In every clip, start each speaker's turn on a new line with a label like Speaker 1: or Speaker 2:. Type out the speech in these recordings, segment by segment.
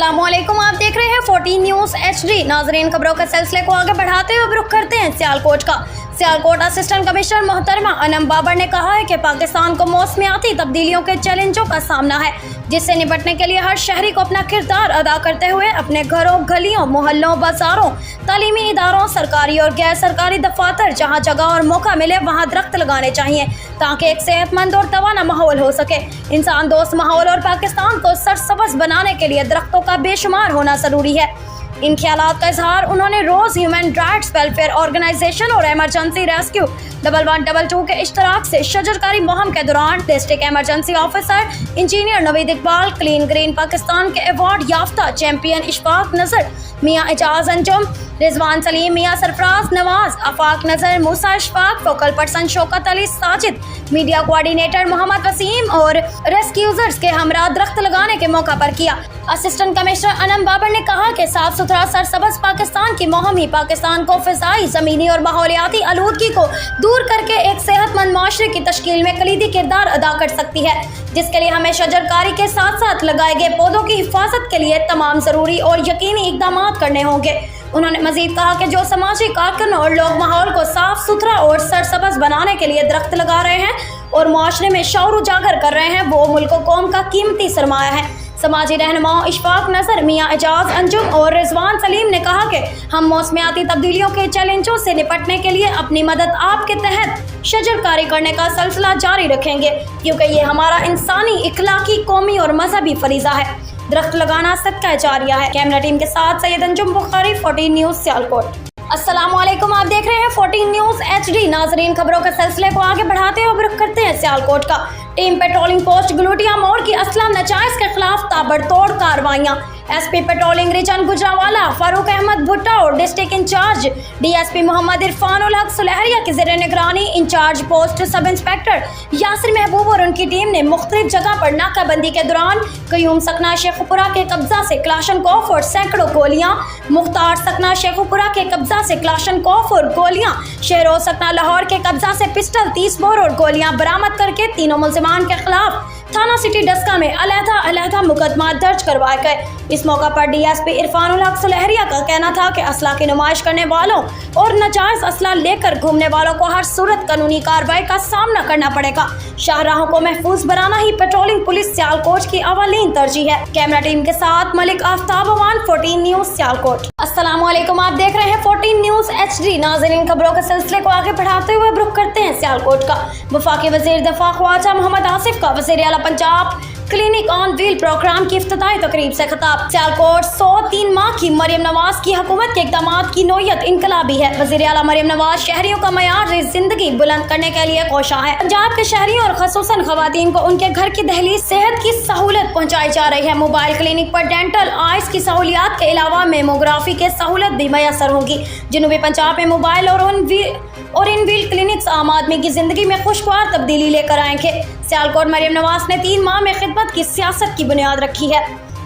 Speaker 1: अस्सलामुअलैकुम, आप देख रहे हैं 14 न्यूज़ HD। नाजरीन, खबरों के सिलसिले को आगे बढ़ाते हुए रुख करते हैं सियालकोट का। सियालकोट असिस्टेंट कमिश्नर मोहतरमा अनम बाबर ने कहा है कि पाकिस्तान को मौसमियाती तब्दीलियों के चैलेंजों का सामना है, जिससे निपटने के लिए हर शहरी को अपना किरदार अदा करते हुए अपने घरों, गलियों, मोहल्लों, बाजारों, तालीमी इदारों, सरकारी और गैर सरकारी दफातर, जहाँ जगह और मौका मिले वहाँ दरख्त लगाने चाहिए, ताकि एक सेहतमंद और तवाना माहौल हो सके। इंसान दोस्त माहौल और पाकिस्तान को सरसब्ज़ बनाने के लिए दरख्तों का बेशुमार होना ज़रूरी है। इन ख्यालात का इजहार उन्होंने रोज़ ह्यूमन राइट्स वेलफेयर ऑर्गेनाइजेशन और एमरजेंसी रेस्क्यू 1122 के इश्तराक से शजरकारी मुहिम के दौरान district emergency officer engineer Naveed Iqbal, clean green Pakistan के अवार्ड याफ्ता चैंपियन इशफाक नज़र, मियाँ एजाज अंजुम, रिजवान सलीम, मियाँ Sarfaraz Nawaz, Afaq Nazar, Musa Ishfaq, focal person Shaukat Ali Sajid, media coordinator Mohammad Waseem और रेस्क्यूजर्स के हमरा दरख्त लगाने के मौका पर किया। असिस्टेंट कमिश्नर अनम बाबर ने कहा कि साफ सुथरा सरसब्ज़ पाकिस्तान की मुहिम ही पाकिस्तान को फ़िज़ाई, ज़मीनी और माहौलियाती आलूदगी को दूर करके एक सेहतमंद माशरे की तश्कील में कलीदी किरदार अदा कर सकती है, जिसके लिए हमें शजरकारी के साथ साथ लगाए गए पौधों की हिफाजत के लिए तमाम ज़रूरी और यकीनी इक़दाम करने होंगे। उन्होंने मजीद कहा कि जो समाजी कारकुन और लोग माहौल को साफ सुथरा और सरसब्ज़ बनाने के लिए दरख्त लगा रहे हैं और मुआशरे में शऊर उजागर कर रहे हैं, वो मुल्क कौम का कीमती सरमाया है। समाजी रहनुमाओं इशफाक नज़र, मियाँ एजाज अंजुम और रिजवान सलीम ने कहा कि हम मौसमियाती तब्दीलियों के चैलेंजों से निपटने के लिए अपनी मदद आपके तहत शजरकारी करने का सिलसिला जारी रखेंगे, क्योंकि ये हमारा इंसानी, इखलाकी, कौमी और मजहबी फरीज़ा है। दरख्त लगाना सदका जारिया है। कैमरा टीम के साथ सैयद अंजुम बुखारी, 14 न्यूज़ सियालकोट। अस्सलामुअलैकुम, आप देख रहे हैं 14 न्यूज़ HD। नाजरीन, खबरों के सिलसिले को आगे बढ़ाते हुए रुख करते हैं सियालकोट का। टीम पेट्रोलिंग पोस्ट गलूटिया मोड़ की असला नजायज के खिलाफ ताबड़तोड़ कार्रवाइयाँ। SP patrolling region Gujranwala Farooq Ahmed Bhutta और district incharge DSP Mohammad Irfanul Haq Sulehria की ज़ेर निगरानी incharge post sub inspector Yasir Mehboob और उनकी टीम ने मुख्तलिफ जगह पर नाकाबंदी के दौरान कयूम सकना शेखुपुरा के कब्जा से क्लाशनकोफ और सैकड़ों गोलियां, मुख्तार सकना शेखुपुरा के कब्जा से क्लाशनकोफ और गोलियां, शहरों सकना लाहौर के कब्जा से पिस्टल, 30 बोर और गोलियां बरामद करके तीनों मुल्जिमान के खिलाफ थाना सिटी डस्का में अलहदा मुकदमा दर्ज करवाए गए। इस मौका पर DSP इरफानुल हक सुलहरिया का कहना था कि असला की नुमाइश करने वालों और नाजायज असला लेकर घूमने वालों को हर सूरत कानूनी कार्रवाई का सामना करना पड़ेगा। शाहराहों को महफूज बनाना ही पेट्रोलिंग पुलिस सियालकोट की अवलीन तरजीह है। कैमरा टीम के साथ मलिक आफ्ताब अवान, 14 न्यूज़ सियालकोट। अस्सलामुअलैकुम, आप देख रहे हैं 14 न्यूज़ HD। नाज़रीन, खबरों के सिलसिले को आगे बढ़ाते हुए रुख करते हैं सियालकोट का। वफाकी वज़ीर दफ़ा ख्वाजा मोहम्मद आसिफ का वज़ीर आला Punjab clinic on wheel programme की इफ्तिताही तकरीब से खिताब। सियालकोट 103 माह की मरियम नवाज की हुकूमत के इक़दामात की नोयत इनकलाबी है। वज़ीर आला मरियम नवाज शहरियों का मयार जिंदगी बुलंद करने के लिए कोशा है। पंजाब के शहरियों और ख़ुसूसन ख़वातीन को उनके घर की दहलीज सेहत की सहूलत पहुँचाई जा रही है। मोबाइल क्लिनिक पर डेंटल, आइस की सहूलियात के अलावा मेमोग्राफी की सहूलत भी मैसर होगी। जनूबी पंजाब में मोबाइल और इन व्हील क्लिनिक्स आम आदमी की जिंदगी में खुशगवार तब्दीली लेकर आएंगे। सियालकोट मरियम नवाज ने 3 माह में खिदमत की सियासत की बुनियाद रखी है।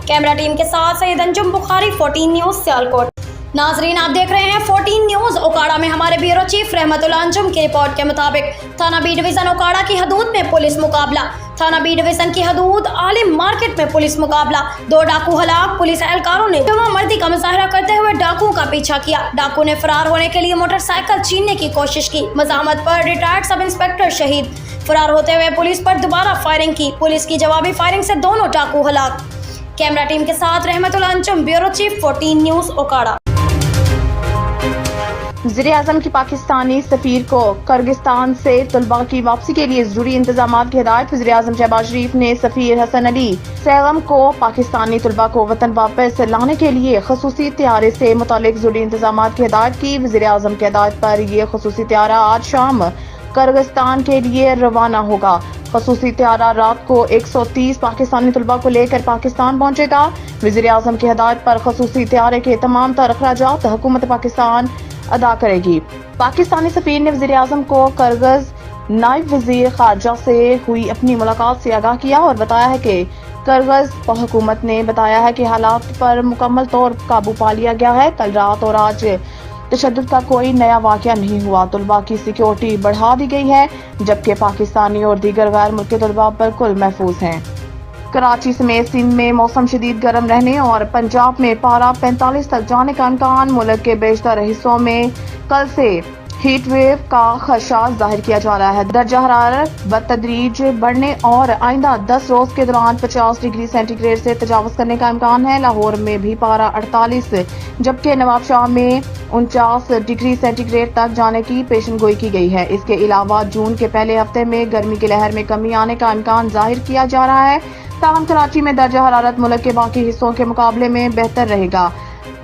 Speaker 1: कैमरा टीम के साथ सैयद अंजुम बुखारी, 14 न्यूज़ सियालकोट। नाजरीन, आप देख रहे हैं 14 न्यूज़। ओकाड़ा में हमारे ब्यूरो चीफ रहमतुल्लाह अंजुम की रिपोर्ट के मुताबिक थाना B डिवीज़न ओकाड़ा की हदूद में पुलिस मुकाबला। थाना B डिवीज़न की हदूद आलिम मार्केट में पुलिस मुकाबला। 2 डाकू हलाक। पुलिस एहलकारों ने जवामर्दी का मुजाहरा करते हुए डाकुओं का पीछा किया। डाकू ने फरार होने के लिए मोटरसाइकिल छीनने की कोशिश की। मज़ाहमत पर रिटायर्ड सब इंस्पेक्टर शहीद। फरार होते हुए पुलिस पर दोबारा फायरिंग की। पुलिस की जवाबी फायरिंग से दोनों डाकू हलाक। कैमरा टीम के साथ Rahmatullah Anjum, bureau chief, 14 news Okara.
Speaker 2: वज़ीर-ए-आज़म की पाकिस्तानी सफीर को किर्गिस्तान से तलबा की वापसी के लिए जरूरी इंतजाम की हिदायत। वज़ीर-ए-आज़म शहबाज शरीफ ने सफीर हसन अली सैगम को पाकिस्तानी तलबा को वतन वापस लाने के लिए खसूसी त्यारे से मुतालिक जरूरी इंतजाम की हिदायत की। वज़ीर-ए-आज़म की हिदायत पर यह खसूसी त्यारा आज शाम किर्गिस्तान के लिए रवाना होगा। खसूसी त्यारा रात को 130 पाकिस्तानी तलबा को लेकर पाकिस्तान पहुंचेगा। वज़ीर-ए-आज़म की हिदायत पर खसूसी त्यारे के तमाम अखराजात हुकूमत पाकिस्तान अदा करेगी। पाकिस्तानी सफीर ने वज़ीर-ए-आज़म को किर्गिज़ नायब वज़ीर ख़ारजा से हुई अपनी मुलाकात से आगाह किया और बताया है कि किर्गिज़ हुकूमत ने बताया है कि हालात पर मुकम्मल तौर पर काबू पा लिया गया है। कल रात और आज तशद्दुद का कोई नया वाक़या नहीं हुआ। तलबा की सिक्योरिटी बढ़ा दी गई है, जबकि पाकिस्तानी और दीगर गैर मुल्की तलबा बिल्कुल महफूज हैं। कराची समेत सिंध में मौसम शदीद गर्म रहने और पंजाब में पारा 45 तक जाने का इम्कान। मुल्क के बेशतर हिस्सों में कल से हीट वेव का खदशा जाहिर किया जा रहा है। दर्जा हरारत बतदरीज बढ़ने और आइंदा 10 रोज के दौरान 50 डिग्री सेंटीग्रेड से तजावुज करने का इम्कान है। लाहौर में भी पारा 48 जबकि नवाबशाह में 49 डिग्री सेंटीग्रेड तक जाने की पेशन गोई की गई है। इसके अलावा जून के पहले हफ्ते में गर्मी की लहर में कमी आने का इम्कान जाहिर किया जा रहा है। ताहम कराची में दर्जा हरारत मुल्क के बाकी हिस्सों के मुकाबले में बेहतर रहेगा,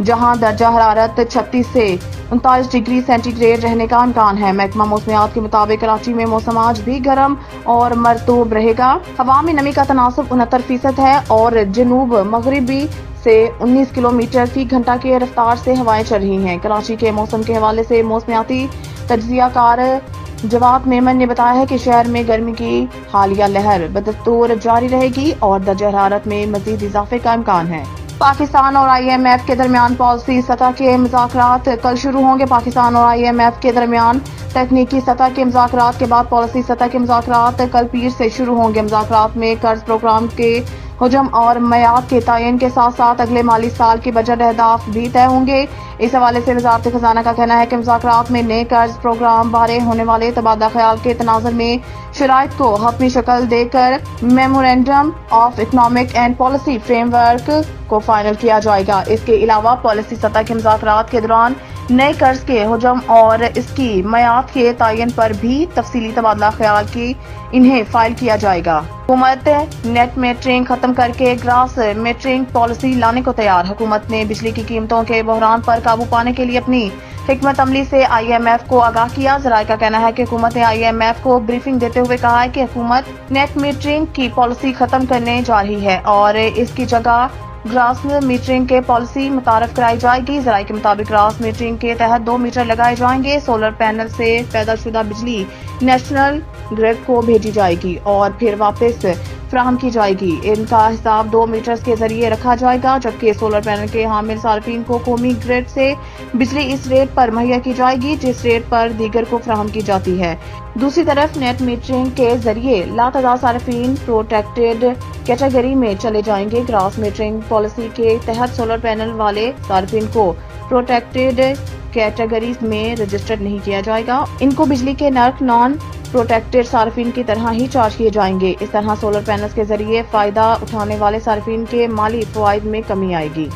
Speaker 2: जहां दर्जा हरारत 36 से 39 डिग्री सेंटीग्रेड रहने का इम्कान है। महकमा मौसमियात के मुताबिक कराची में मौसम आज भी गर्म और मरतूब रहेगा। हवा में नमी का तनासब 69% है और जनूब मगरिबी से 19 किलोमीटर फी घंटा की रफ्तार से हवाएं चल रही हैं। कराची के मौसम के हवाले से मौसमियाती तज्जियाकार जवाद मेमन ने बताया है कि शहर में गर्मी की हालिया लहर बदस्तूर जारी रहेगी और दर्जा हरारत में मजीद इजाफे का इम्कान है। पाकिस्तान और IMF के दरमियान पॉलिसी सतह के मुज़ाकरात कल शुरू होंगे। पाकिस्तान और IMF के दरमियान तकनीकी सतह के मुज़ाकरात के बाद पॉलिसी सतह के मुज़ाकरात कल पीर से शुरू होंगे। मुज़ाकरात में कर्ज प्रोग्राम के हुजम और मयाद के तयन के साथ साथ अगले माली साल की बजट अहदाफ भी तय होंगे। इस हवाले से वजारत खजाना का कहना है कि मुज़ाकरात में नए कर्ज प्रोग्राम बारे होने वाले तबादला ख्याल के तनाजुर में शराइत को हतमी शक्ल देकर memorandum of economic and policy framework को फाइनल किया जाएगा। इसके अलावा पॉलिसी सतह के मुज़ाकरात के दौरान नए कर्ज के हुजम और इसकी मयाद के तयन पर भी तफसीली तबादला ख्याल की इन्हें फाइल किया जाएगा। हुकूमत नेट मीटरिंग खत्म करके ग्रास मीटरिंग पॉलिसी लाने को तैयार। हुकूमत ने बिजली की कीमतों के बहरान पर काबू पाने के लिए अपनी हिकमत अमली से IMF को आगाह किया। जराये का कहना है कि हुकूमत ने IMF को ब्रीफिंग देते हुए कहा है कि हुकूमत नेट मीटरिंग की पॉलिसी खत्म करने जा रही है और इसकी जगह ग्रास मीटरिंग के पॉलिसी मुतारफ कराई जाएगी। जराये के मुताबिक ग्रास मीटरिंग के तहत 2 मीटर लगाए जाएंगे। सोलर पैनल से पैदा शुदा बिजली नेशनल ग्रिड को भेजी जाएगी और फिर वापस फराहम की जाएगी। इनका हिसाब 2 मीटर्स के जरिए रखा जाएगा, जबकि सोलर पैनल के हामिल सार्फिन को कौमी ग्रिड से बिजली इस रेट पर मुहैया की जाएगी जिस रेट पर दीगर को फराहम की जाती है। दूसरी तरफ नेट मीटरिंग के जरिए लातादाद सार्फिन प्रोटेक्टेड कैटेगरी में चले जाएंगे। ग्रास मीटरिंग पॉलिसी के तहत सोलर पैनल वाले सार्फिन को प्रोटेक्टेड कैटेगरी में रजिस्टर्ड नहीं किया जाएगा। इनको बिजली के नर्क नॉन प्रोटेक्टेड सार्फिन की तरह ही चार्ज किए जाएंगे। इस तरह सोलर पैनल्स के जरिए फायदा उठाने वाले सार्फिन के माली फवाइद में कमी आएगी।